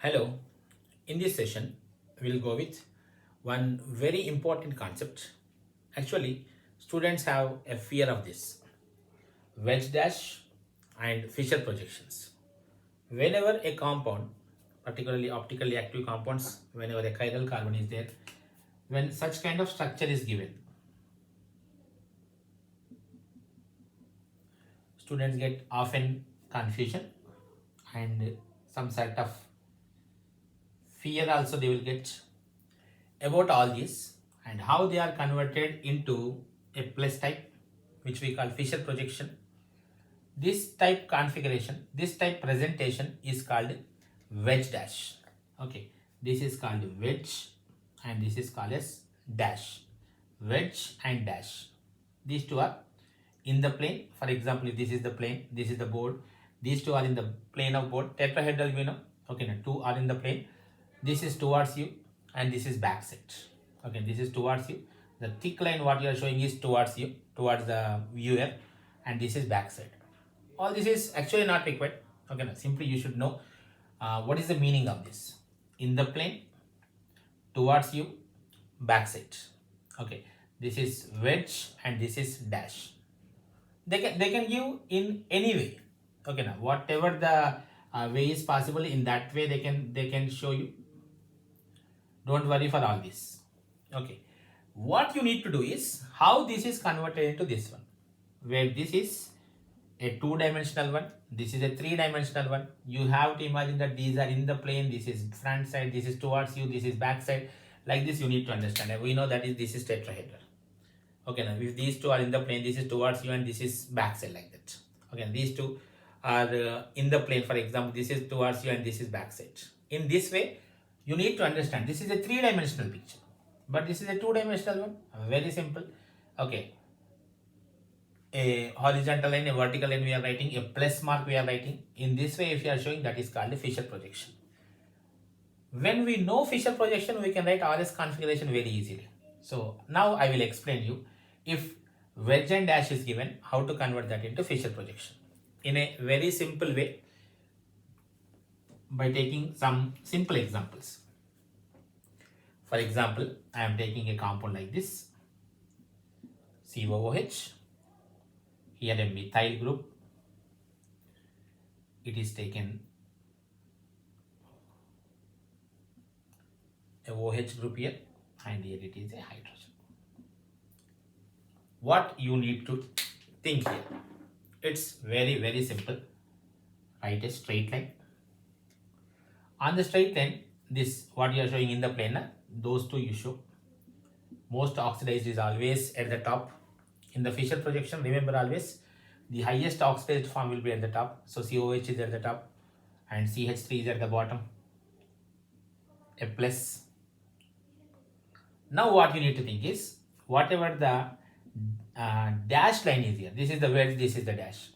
Hello, in this session, we'll go with one very important concept. Actually, students have a fear of this wedge dash and Fisher projections. Whenever a compound, particularly optically active compounds, whenever a chiral carbon is there, when such kind of structure is given, students get often confusion and some sort of fear also they will get about all this and how they are converted into a plus type which we call Fisher projection. This type configuration, this type presentation is called wedge dash. Okay, this is called wedge and this is called as dash. Wedge and dash. These two are in the plane. For example, if this is the plane, this is the board. These two are in the plane of board. Tetrahedral, we know. Okay, now two are in the plane. This is towards you and this is back side. Okay, this is towards you. The thick line what you are showing is towards you, towards the viewer, and this is back side. All this is actually not required. Okay, now simply you should know what is the meaning of this. In the plane, towards you, back side. Okay, this is wedge and this is dash. They can give in any way. Okay, now whatever the way is possible, in that way they can show you. Don't worry for all this. Okay, what you need to do is how this is converted into this one, where this is a two-dimensional one, this is a three-dimensional one. You have to imagine that these are in the plane. This is front side, this is towards you, this is back side. Like this you need to understand, and we know that this is tetrahedral. Okay, now if these two are in the plane, this is towards you and this is back side, like that. Okay, these two are in the plane. For example, this is towards you and this is back side. In this way you need to understand this is a three-dimensional picture, but this is a two-dimensional one. Very simple. Okay, a horizontal line, a vertical line we are writing, a plus mark we are writing. In this way if you are showing, that is called a Fisher projection. When we know Fisher projection, we can write RS configuration very easily. So now I will explain you, if wedge and dash is given, how to convert that into Fisher projection in a very simple way by taking some simple examples. For example, I am taking a compound like this, COOH. Here a methyl group. It is taken a OH group here, and here it is a hydrogen. What you need to think here, it's very simple. Write a straight line. On the straight line, this what you are showing in the plane, those two you show. Most oxidized is always at the top. In the Fisher projection, remember always the highest oxidized form will be at the top. So COH is at the top and CH3 is at the bottom. A plus. Now what you need to think is, whatever the dash line is here, this is the wedge, this is the dash.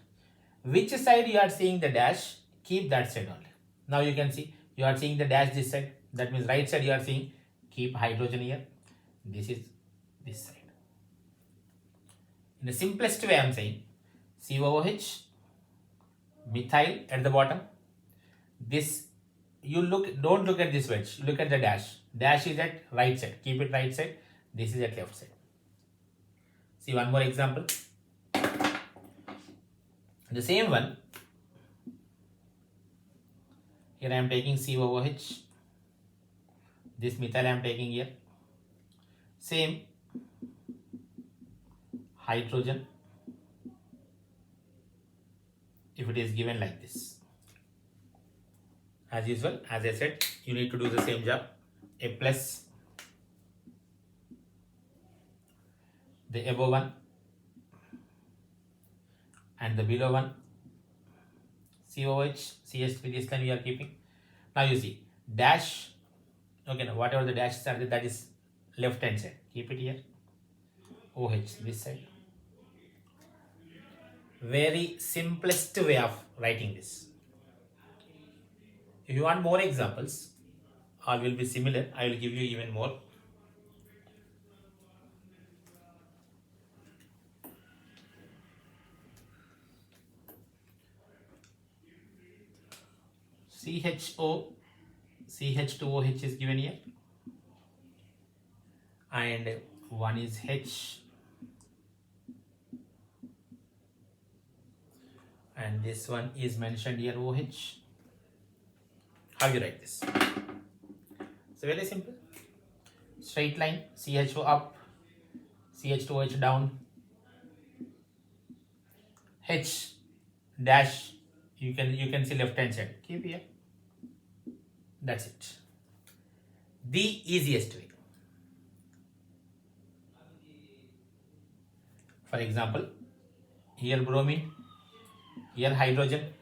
Which side you are seeing the dash, keep that side only. Now you can see you are seeing the dash this side. That means right side you are seeing, keep hydrogen here. This is this side. In the simplest way I am saying, COOH, methyl at the bottom. This you don't look at this wedge, look at the dash. Dash is at right side, keep it right side. This is at left side. See one more example. The same one. Here I am taking COOH. This methyl I am taking here. Same hydrogen. If it is given like this. As usual, as I said, you need to do the same job. A plus, the above one and the below one, COH, CH3, this line we are keeping. Now you see, dash, okay, now whatever the dashes are, that is left hand side, keep it here. OH, this side. Very simplest way of writing this. If you want more examples, all will be similar. I will give you even more. CHO CH2OH is given here, and one is H, and this one is mentioned here OH. How you write this? It's very simple. Straight line, CHO up, CH2OH down, H dash, you can see left hand side. Keep here. That's it. The easiest way. For example, here bromine, here hydrogen,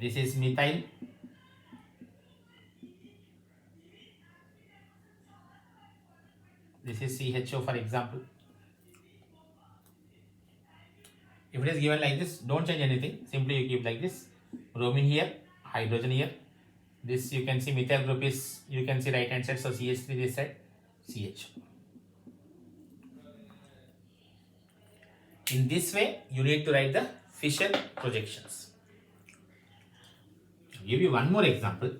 this is methyl, this is CHO for example. If it is given like this, don't change anything, simply you keep like this, bromine here, hydrogen here, this you can see methyl group is, you can see right hand side, so CH3 this side, CH. In this way, you need to write the Fisher projections. I'll give you one more example.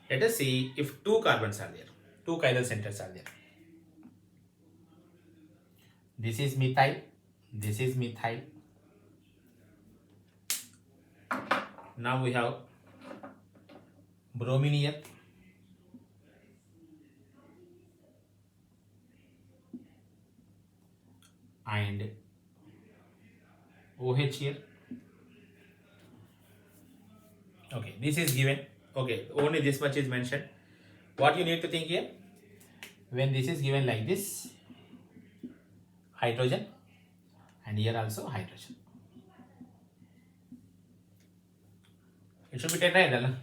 Let us see if two carbons are there, two chiral centers are there. This is methyl, this is methyl. Now we have bromine here, and OH here. Okay, this is given. Okay, only this much is mentioned. What you need to think here, when this is given like this, hydrogen, and here also hydrogen. It should be tetrahedral.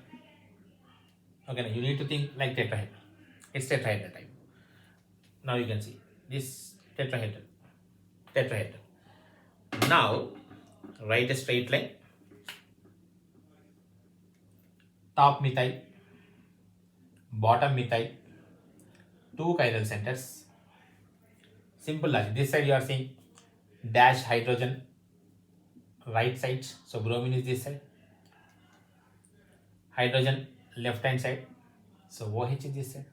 Okay, now you need to think like tetrahedral. It's tetrahedral type. Now you can see this tetrahedral. Tetrahedral. Now write a straight line. Top methyl, bottom methyl, two chiral centers. Simple logic. This side you are seeing dash hydrogen, right side. So bromine is this side. Hydrogen left hand side. So OH is this side.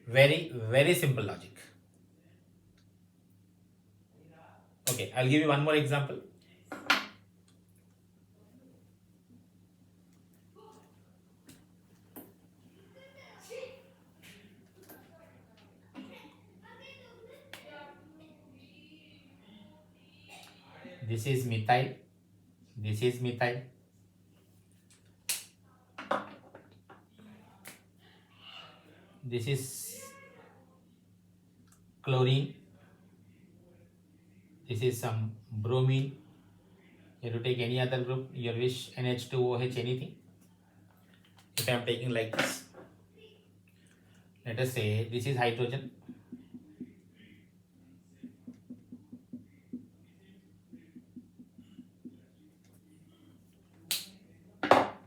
Very, very simple logic. Okay, I'll give you one more example. This is methyl, this is methyl. This is chlorine, this is some bromine. You have to take any other group, your wish, NH2OH, anything. If I am taking like this, let us say this is hydrogen,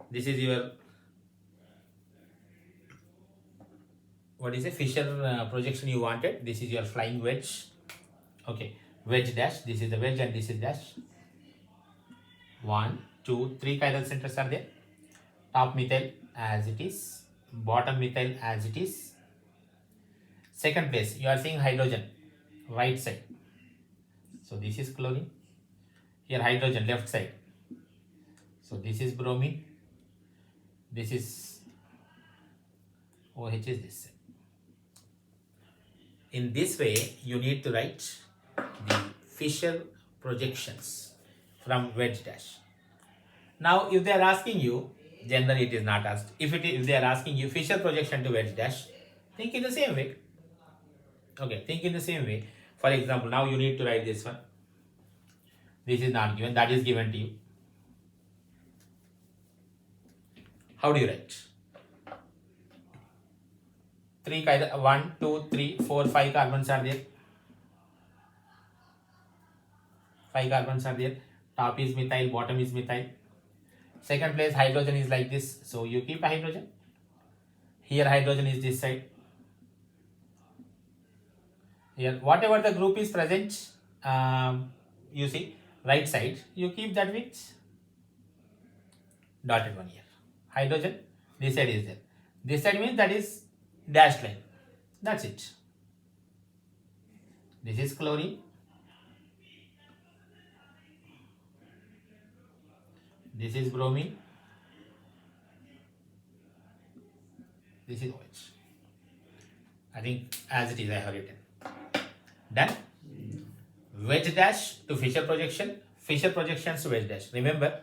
this is your, what is a Fisher projection you wanted. This is your flying wedge. Okay, wedge dash, this is the wedge and this is dash. 1, 2, 3 chiral centers are there. Top methyl as it is, bottom methyl as it is. Second place, you are seeing hydrogen, right side. So this is chlorine. Here hydrogen, left side. So this is bromine. This is OH is this side. In this way, you need to write the Fisher projections from wedge dash. Now, if they are asking you, generally it is not asked. If they are asking you Fisher projection to wedge dash, think in the same way. Okay, think in the same way. For example, now you need to write this one. This is not given, that is given to you. How do you write? 1, 2, 3, 4, 5 carbons are there. 5 carbons are there. Top is methyl, bottom is methyl. Second place, hydrogen is like this. So you keep a hydrogen. Here hydrogen is this side. Here, whatever the group is present, you see, right side, you keep that with dotted one here. Hydrogen, this side is there. This side means that is dashed line. That's it. This is chlorine. This is bromine. This is OH. I think as it is, I have written. Done. Wedge dash to Fisher projection. Fisher projections to wedge dash. Remember,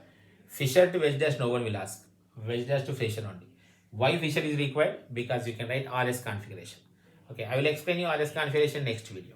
Fisher to wedge dash, no one will ask. Wedge dash to Fisher only. Why Fisher is required? Because you can write RS configuration. Okay, I will explain you RS configuration next video.